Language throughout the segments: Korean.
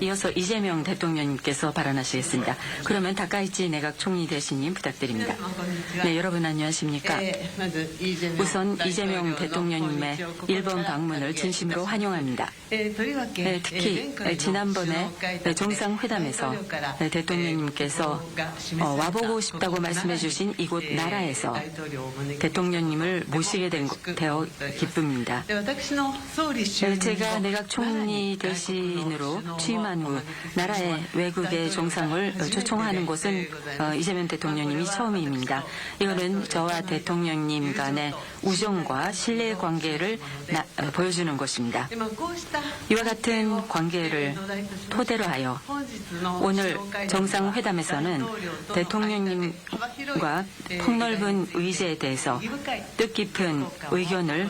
이어서 이재명 대통령님께서 발언하시겠습니다. 그러면 다카이치 내각 총리 대신님 부탁드립니다. 네, 여러분 안녕하십니까? 우선 이재명 대통령님의 일본 방문을 진심으로 환영합니다. 특히 지난번에 정상회담에서 대통령님께서 와보고 싶다고 말씀해 주신 이곳 나라에서 대통령님을 모시게 되어 기쁩니다. 제가 내각 총리 대신으로 취임한 후 나라의 외국의 정상을 초청하는 것은 이재명 대통령님이 처음입니다. 이거는 저와 대통령님 간의 우정과 신뢰 관계를 보여주는 것입니다. 이와 같은 관계를 토대로 하여 오늘 정상회담에서는 대통령님과 폭넓은 의제에 대해서 뜻깊은 의견을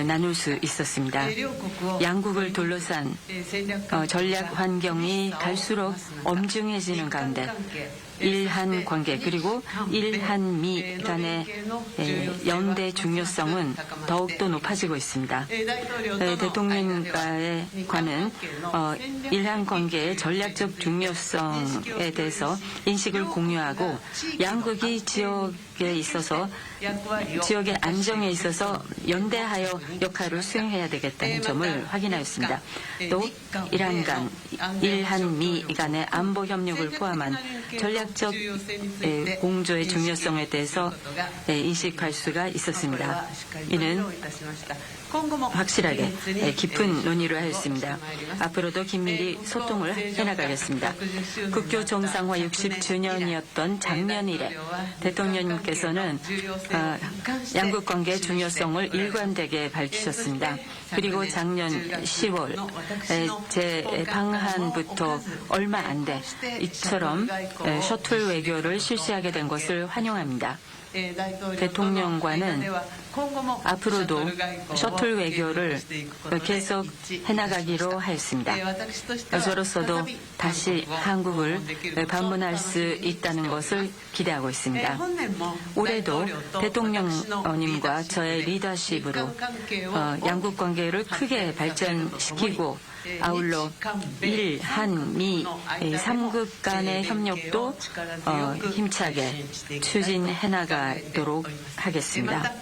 나눌 수 있었습니다. 양국을 둘러싼 전략 환경이 갈수록 엄중해지는 가운데 일한 관계 그리고 일한미 간의 연대 중요성은 더욱더 높아지고 있습니다. 대통령과의 관은 일한 관계의 전략적 중요성에 대해서 인식을 공유하고 양국이 지역의 안정에 있어서 연대하여 역할을 수행해야 되겠다는 점을 확인하였습니다. 또 일한미 간의 안보 협력을 포함한 전략적 공조의 중요성에 대해서 인식할 수가 있었습니다. 이는 확실하게 깊은 논의를 하였습니다. 앞으로도 긴밀히 소통을 해나가겠습니다. 국교 정상화 60주년이었던 작년 이래 대통령님께서는 양국 관계의 중요성을 일관되게 밝히셨습니다. 그리고 작년 10월 제 방한부터 얼마 안 돼 이처럼 셔틀 외교를 실시하게 된 것을 환영합니다. 대통령과는 앞으로도 셔틀 외교를 계속 해나가기로 하였습니다. 저로서도 다시 한국을 방문할 수 있다는 것을 기대하고 있습니다. 올해도 대통령님과 저의 리더십으로 양국 관계를 크게 발전시키고 아울러 일-한-미 3국 간의 협력도 힘차게 추진해 나가도록 하겠습니다.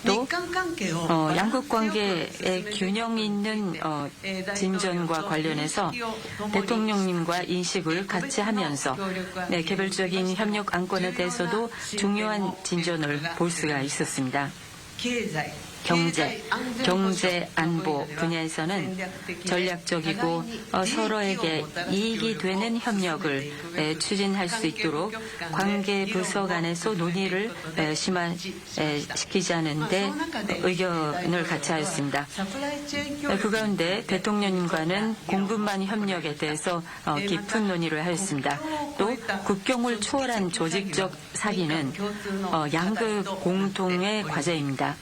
또 양국 관계의 균형 있는 진전과 관련해서 대통령님과 인식을 같이 하면서 개별적인 협력 안건에 대해서도 중요한 진전을 볼 수가 있었습니다. 경제 안보 분야에서는 전략적이고 서로에게 이익이 되는 협력을 추진할 수 있도록 관계 부서 간에서 논의를 심화시키자는 데 의견을 같이 하였습니다. 그 가운데 대통령님과는 공급망 협력에 대해서 깊은 논의를 하였습니다. 또 국경을 초월한 조직적 사기는 양국 공통의 과제입니다.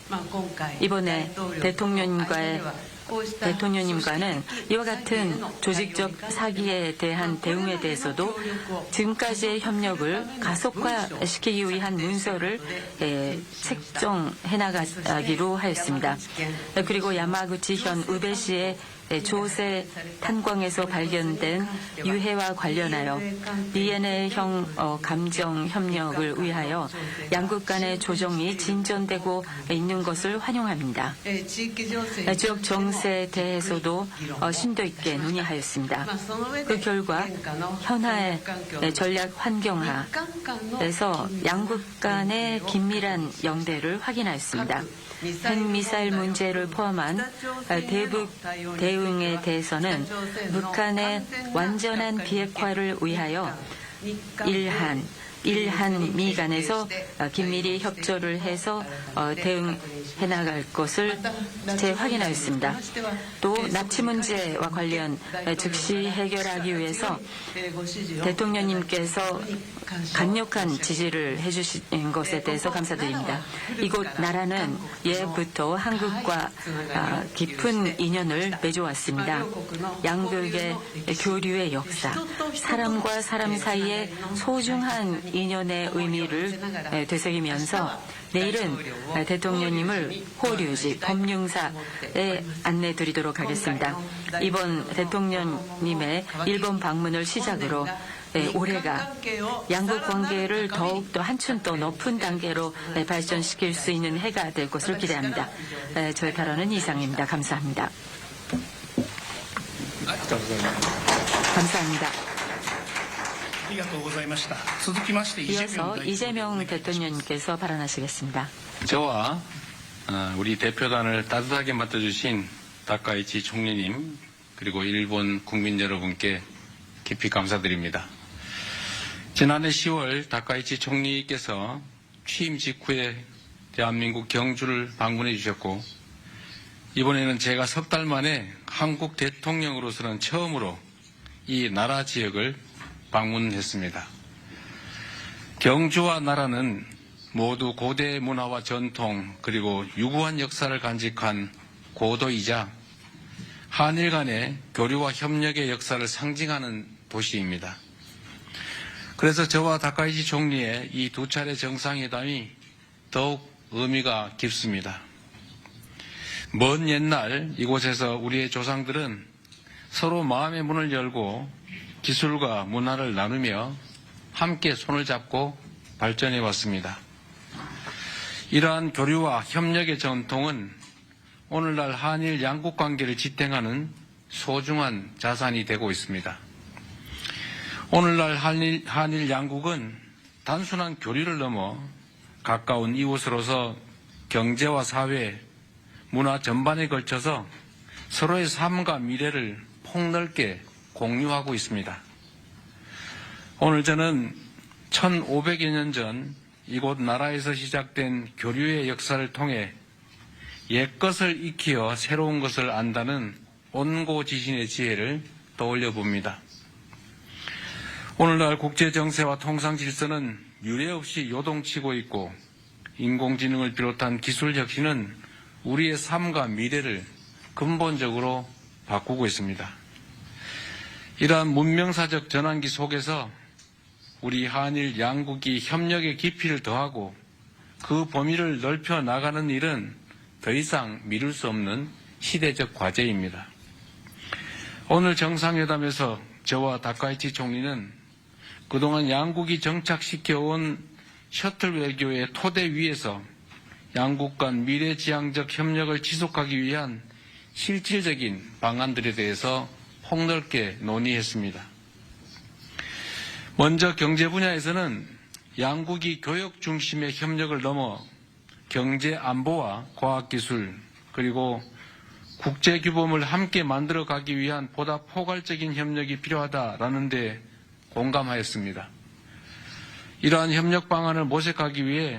이번에 대통령님과는 이와 같은 조직적 사기에 대한 대응에 대해서도 지금까지의 협력을 가속화시키기 위한 문서를 책정해 나가기로 하였습니다. 그리고 야마구치현 우베시의 조세 탄광에서 발견된 유해와 관련하여 DNA형 감정 협력을 위하여 양국 간의 조정이 진전되고 있는 것을 환영합니다. 지역 정세에 대해서도 심도 있게 논의하였습니다. 그 결과 현하의 전략 환경하에서 양국 간의 긴밀한 연대를 확인하였습니다. 핵미사일 문제를 포함한 대북 대응에 대해서는 북한의 완전한 비핵화를 위하여 일한미 간에서 긴밀히 협조를 해서 대응해 나갈 것을 재확인하였습니다. 또 납치 문제와 관련 즉시 해결하기 위해서 대통령님께서 강력한 지지를 해주신 것에 대해서 감사드립니다. 이곳 나라는 예부터 한국과 깊은 인연을 맺어왔습니다. 양국의 교류의 역사, 사람과 사람 사이의 소중한 인연의 의미를 되새기면서 내일은 대통령님을 서울 호류지 법융사에 안내 드리도록 하겠습니다. 이번 대통령님의 일본 방문을 시작으로 올해가 양국 관계를 더욱더 한층 더 높은 단계로 발전시킬 수 있는 해가 될 것을 기대합니다. 저의 발언은 이상입니다. 감사합니다. 감사합니다. 이어서 이재명 대통령님께서 발언하시겠습니다. 저와 우리 대표단을 따뜻하게 맡아주신 다카이치 총리님 그리고 일본 국민 여러분께 깊이 감사드립니다. 지난해 10월 다카이치 총리께서 취임 직후에 대한민국 경주를 방문해 주셨고 이번에는 제가 석 달 만에 한국 대통령으로서는 처음으로 이 나라 지역을 방문했습니다. 경주와 나라는 모두 고대 문화와 전통 그리고 유구한 역사를 간직한 고도이자 한일 간의 교류와 협력의 역사를 상징하는 도시입니다. 그래서 저와 다카이치 총리의 이 두 차례 정상회담이 더욱 의미가 깊습니다. 먼 옛날 이곳에서 우리의 조상들은 서로 마음의 문을 열고 기술과 문화를 나누며 함께 손을 잡고 발전해 왔습니다. 이러한 교류와 협력의 전통은 오늘날 한일 양국 관계를 지탱하는 소중한 자산이 되고 있습니다. 오늘날 한일 양국은 단순한 교류를 넘어 가까운 이웃으로서 경제와 사회, 문화 전반에 걸쳐서 서로의 삶과 미래를 폭넓게 공유하고 있습니다. 오늘 저는 1500여 년 전 이곳 나라에서 시작된 교류의 역사를 통해 옛것을 익히어 새로운 것을 안다는 온고지신의 지혜를 떠올려 봅니다. 오늘날 국제정세와 통상질서는 유례없이 요동치고 있고 인공지능을 비롯한 기술 혁신은 우리의 삶과 미래를 근본적으로 바꾸고 있습니다. 이러한 문명사적 전환기 속에서 우리 한일 양국이 협력의 깊이를 더하고 그 범위를 넓혀 나가는 일은 더 이상 미룰 수 없는 시대적 과제입니다. 오늘 정상회담에서 저와 다카이치 총리는 그동안 양국이 정착시켜온 셔틀 외교의 토대 위에서 양국 간 미래지향적 협력을 지속하기 위한 실질적인 방안들에 대해서 폭넓게 논의했습니다. 먼저 경제 분야에서는 양국이 교역 중심의 협력을 넘어 경제 안보와 과학기술 그리고 국제규범을 함께 만들어가기 위한 보다 포괄적인 협력이 필요하다라는 데 공감하였습니다. 이러한 협력 방안을 모색하기 위해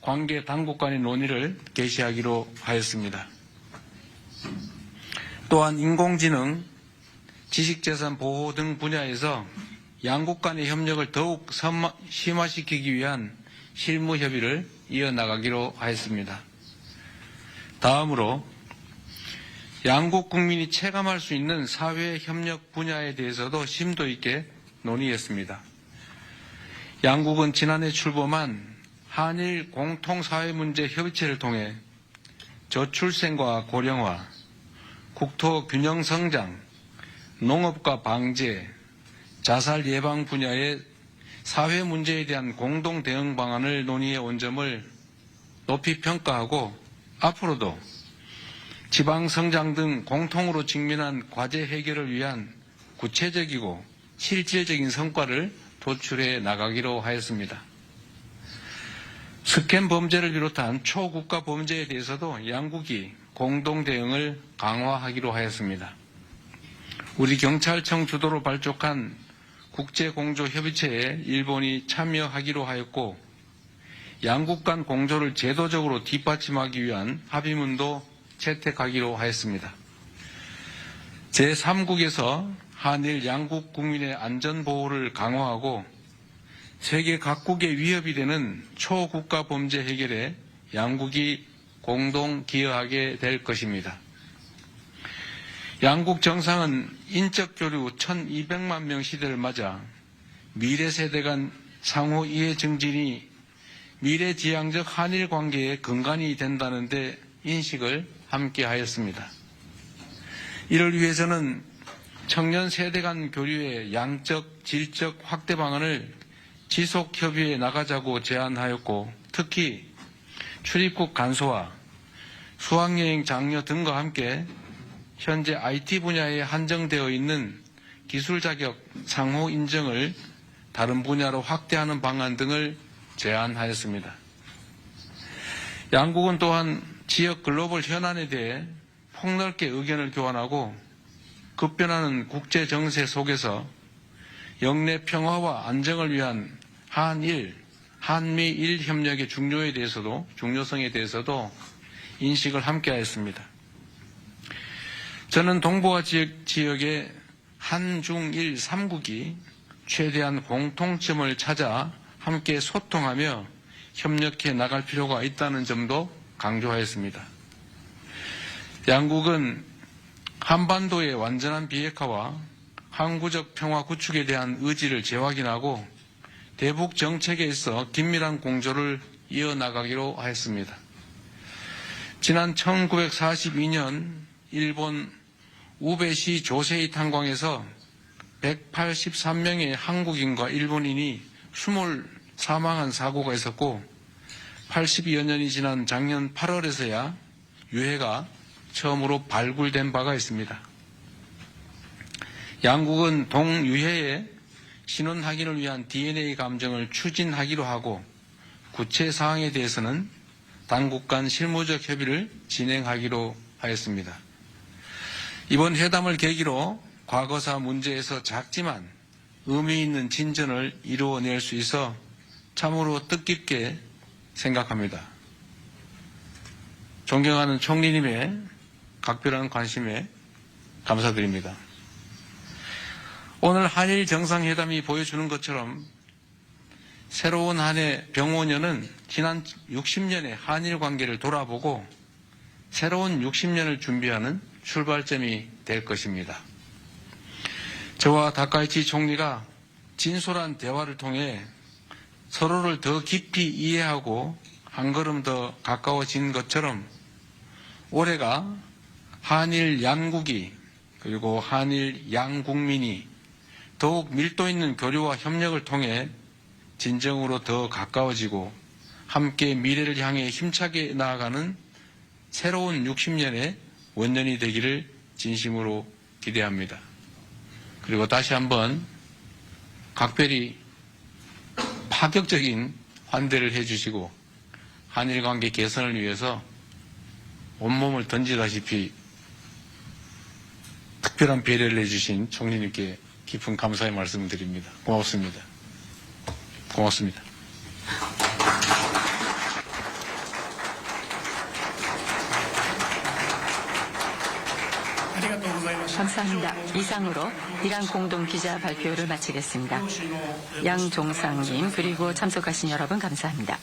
관계 당국 간의 논의를 개시하기로 하였습니다. 또한 인공지능, 지식재산 보호 등 분야에서 양국 간의 협력을 더욱 심화시키기 위한 실무 협의를 이어나가기로 하였습니다. 다음으로 양국 국민이 체감할 수 있는 사회 협력 분야에 대해서도 심도 있게 논의했습니다. 양국은 지난해 출범한 한일 공통사회문제 협의체를 통해 저출생과 고령화, 국토 균형 성장, 농업과 방제, 자살 예방 분야의 사회 문제에 대한 공동 대응 방안을 논의해 온 점을 높이 평가하고 앞으로도 지방 성장 등 공통으로 직면한 과제 해결을 위한 구체적이고 실질적인 성과를 도출해 나가기로 하였습니다. 스캔 범죄를 비롯한 초국가 범죄에 대해서도 양국이 공동 대응을 강화하기로 하였습니다. 우리 경찰청 주도로 발족한 국제공조협의체에 일본이 참여하기로 하였고 양국 간 공조를 제도적으로 뒷받침하기 위한 합의문도 채택하기로 하였습니다. 제3국에서 한일 양국 국민의 안전보호를 강화하고 세계 각국의 위협이 되는 초국가 범죄 해결에 양국이 공동 기여하게 될 것입니다. 양국 정상은 인적 교류 1200만 명 시대를 맞아 미래 세대 간 상호 이해 증진이 미래지향적 한일 관계의 근간이 된다는 데 인식을 함께 하였습니다. 이를 위해서는 청년 세대 간 교류의 양적, 질적 확대 방안을 지속 협의해 나가자고 제안하였고, 특히 출입국 간소화, 수학여행 장려 등과 함께 현재 IT 분야에 한정되어 있는 기술 자격 상호 인정을 다른 분야로 확대하는 방안 등을 제안하였습니다. 양국은 또한 지역 글로벌 현안에 대해 폭넓게 의견을 교환하고 급변하는 국제 정세 속에서 영내 평화와 안정을 위한 한미일 협력의 중요성에 대해서도 인식을 함께하였습니다. 저는 동북아 지역의 한중일 3국이 최대한 공통점을 찾아 함께 소통하며 협력해 나갈 필요가 있다는 점도 강조하였습니다. 양국은 한반도의 완전한 비핵화와 항구적 평화 구축에 대한 의지를 재확인하고 대북 정책에 있어 긴밀한 공조를 이어나가기로 하였습니다. 지난 1942년 일본 우베시 조세이 탄광에서 183명의 한국인과 일본인이 사망한 사고가 있었고 80여 년이 지난 작년 8월에서야 유해가 처음으로 발굴된 바가 있습니다. 양국은 동유해의 신원 확인을 위한 DNA 감정을 추진하기로 하고 구체 사항에 대해서는 당국 간 실무적 협의를 진행하기로 하였습니다. 이번 회담을 계기로 과거사 문제에서 작지만 의미 있는 진전을 이루어낼 수 있어 참으로 뜻깊게 생각합니다. 존경하는 총리님의 각별한 관심에 감사드립니다. 오늘 한일 정상회담이 보여주는 것처럼 새로운 한 해 병오년은 지난 60년의 한일 관계를 돌아보고 새로운 60년을 준비하는 출발점이 될 것입니다. 저와 다카이치 총리가 진솔한 대화를 통해 서로를 더 깊이 이해하고 한 걸음 더 가까워진 것처럼 올해가 한일 양국이 그리고 한일 양국민이 더욱 밀도 있는 교류와 협력을 통해 진정으로 더 가까워지고 함께 미래를 향해 힘차게 나아가는 새로운 60년의 원년이 되기를 진심으로 기대합니다. 그리고 다시 한번 각별히 파격적인 환대를 해주시고 한일 관계 개선을 위해서 온몸을 던지다시피 특별한 배려를 해주신 총리님께 깊은 감사의 말씀을 드립니다. 고맙습니다. 고맙습니다. 감사합니다. 이상으로 이란 공동 기자 발표를 마치겠습니다. 양 종상님 그리고 참석하신 여러분 감사합니다.